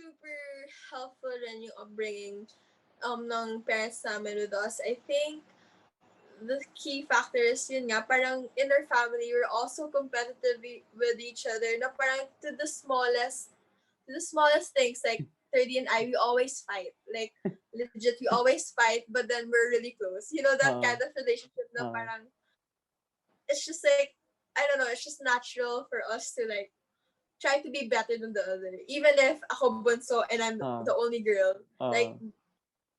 super helpful rin yung upbringing ng parents namin with us. I think the key factor is yun nga, parang in our family, we're also competitive with each other na parang to the smallest things, like Thirdy and I, we always fight. Like, legit, we always fight, but then we're really close. You know, that Uh, kind of relationship na uh, parang, it's just like, I don't know, it's just natural for us to like, try to be better than the other. Even if ako bunso and I'm uh, the only girl, like, uh,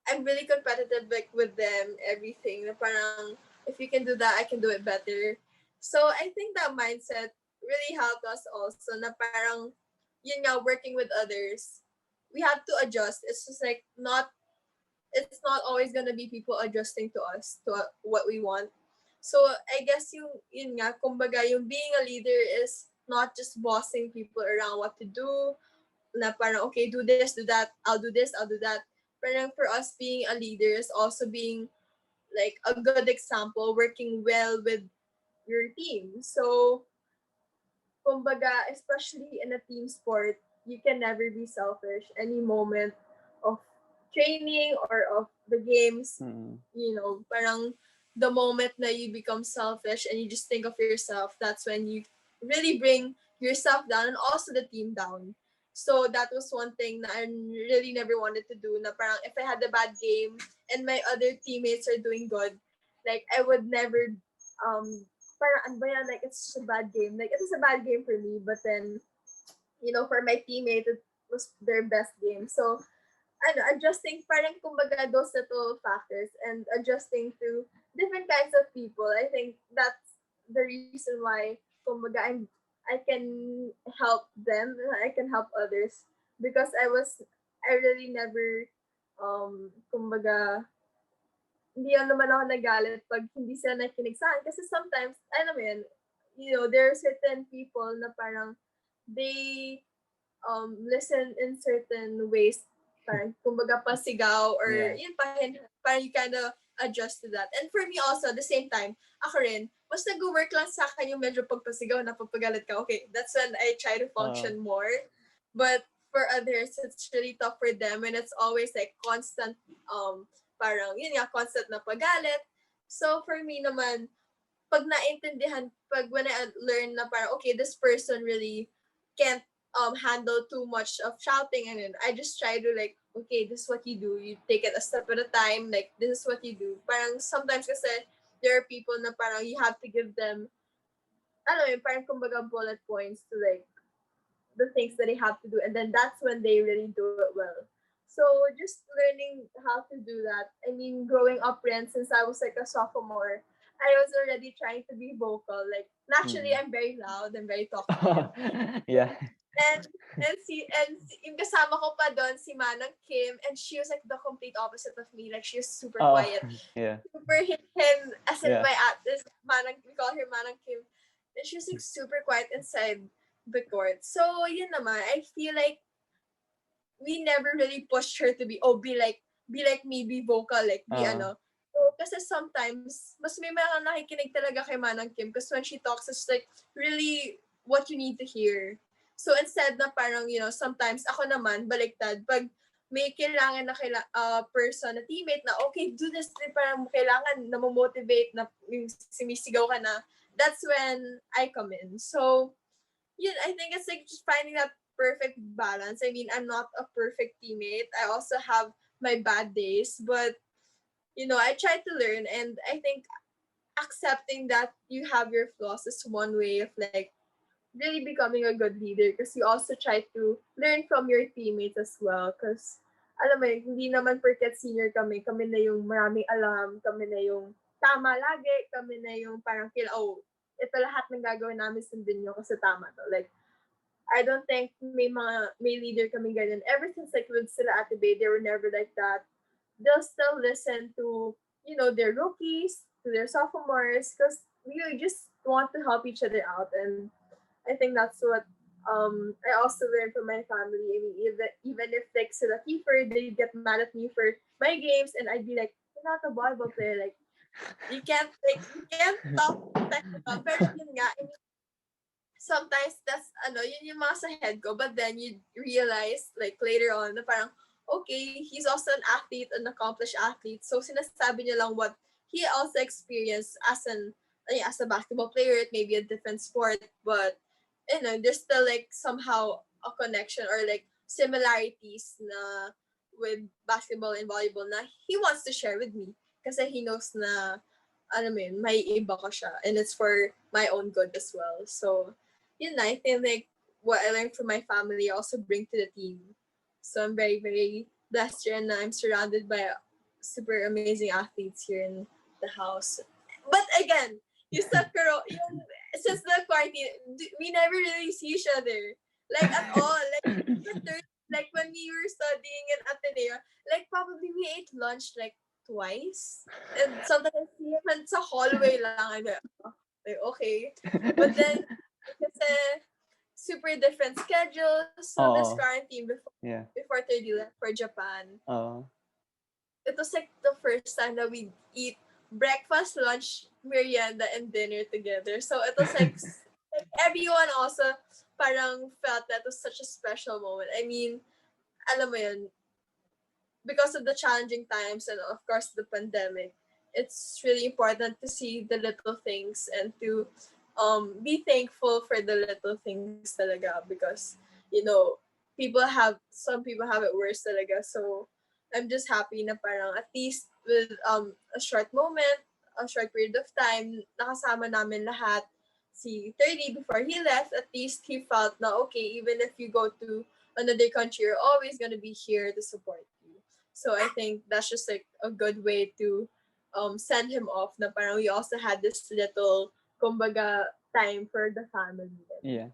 I'm really competitive like with them, everything. Na parang, if you can do that, I can do it better. So I think that mindset really helped us also na parang, yun nga, working with others, we have to adjust. It's just like it's not always gonna be people adjusting to us, to what we want. So I guess yun nga, kumbaga, yung being a leader is not just bossing people around what to do, na parang, okay, do this, do that, I'll do this, I'll do that. Parang for us, being a leader is also being like a good example, working well with your team. So, kumbaga, especially in a team sport, you can never be selfish. Any moment of training or of the games, mm, parang the moment that you become selfish and you just think of yourself, that's when you really bring yourself down and also the team down. So that was one thing that I really never wanted to do. Na parang if I had a bad game and my other teammates are doing good, like I would never parang ano ba yan, like it's just a bad game. Like it was a bad game for me, but then for my teammate it was their best game. So adjusting parang kumbaga those little factors and adjusting to different kinds of people. I think that's the reason why kumbaga I can help them, I can help others because I really never kumbaga hindi naman ako nagalit pag hindi sila nakikinig sa akin kasi sometimes alam mo yun, there are certain people na parang they listen in certain ways, parang kumbaga pasigaw or yeah. yun pa rin, parang you kind of adjust to that. And for me also, at the same time, ako rin, mas nag-work lang sa akin yung medyo pagpasigaw na papagalit ka. Okay, that's when I try to Uh, function more. But for others, it's really tough for them and it's always like constant, parang yun nga, constant na pagalit. So for me naman, pag when I learn na parang, okay, this person really can't handle too much of shouting, and then I just try to like, okay, this is what you do. You take it a step at a time. Like, this is what you do. Parang sometimes kasi there are people na parang you have to give them, ano yun, parang kumbaga bullet points to like the things that they have to do, and then that's when they really do it well. So just learning how to do that. I mean, growing up, rin, since I was like a sophomore, I was already trying to be vocal. Like naturally, mm. I'm very loud and very talkative. Yeah. And yung kasama ko pa doon si Manang Kim, and she was like the complete opposite of me. Like she was super Oh, quiet, yeah. super hidden, as in Yeah. my at this Manang, we call her Manang Kim, and she was like super quiet inside the court. So yun naman, I feel like we never really pushed her to be like me, be vocal, like be Uh, ano. So, kasi sometimes, mas may mga nakikinig talaga kay Manang Kim because when she talks, it's like really what you need to hear. So instead na parang, sometimes ako naman, baliktad, pag may kailangan na person, na teammate na, okay, do this, parang kailangan na motivate na yung sumisigaw ka na, that's when I come in. So, I think it's like just finding that perfect balance. I mean, I'm not a perfect teammate. I also have my bad days, but I try to learn, and I think accepting that you have your flaws is one way of like really becoming a good leader because you also try to learn from your teammates as well. Because alam mo yun, hindi naman porket senior kami na yung maraming alam, kami na yung tama lagi, kami na yung parang feel, oh, ito lahat ng gagawin namin sundin nyo kasi tama to. Like, I don't think may leader kaming ganyan. Ever since like with sila Ate Bay, they were never like that. They'll still listen to, their rookies, to their sophomores, because we just want to help each other out. And I think that's what I also learned from my family. I mean, even if like sila Kiefer, they get mad at me for my games, and I'd be like, you're not a volleyball player. Like, you can't talk technical. Pero yun nga, I mean, sometimes that's, yun yung mga sa head ko, but then you realize, like, later on, na parang, okay, he's also an athlete, an accomplished athlete, so sinasabi niya lang what he also experienced as a basketball player. It may be a different sport, but, there's still, like, somehow a connection or, like, similarities na with basketball and volleyball na he wants to share with me. Kasi he knows na, alam mo yun, may iba ko siya. And it's for my own good as well. So, yun na, I think like what I learned from my family I also bring to the team. So I'm very, very blessed here and I'm surrounded by super amazing athletes here in the house. But again, you said, pero yung, since the quarantine, we never really see each other. Like at all. Like, the third, like when we were studying in Ateneo, like probably we ate lunch like twice. And sometimes even sa hallway lang. I'm like, okay. But then, kasi super different schedules. So this Oo. quarantine Yeah. before Thirdy left for Japan, Oo. it was like the first time that we eat breakfast, lunch, merienda, and dinner together. So it was like everyone also parang felt that was such a special moment. I mean, alam mo yun, because of the challenging times and of course the pandemic, it's really important to see the little things and to be thankful for the little things talaga because some people have it worse talaga. So I'm just happy na parang at least with a short moment, a short period of time, nakasama namin lahat si Thirdy before he left. At least he felt na okay, even if you go to another country, you're always gonna be here to support you. So I think that's just like a good way to send him off na parang we also had this little kumbaga time for the family. Yeah.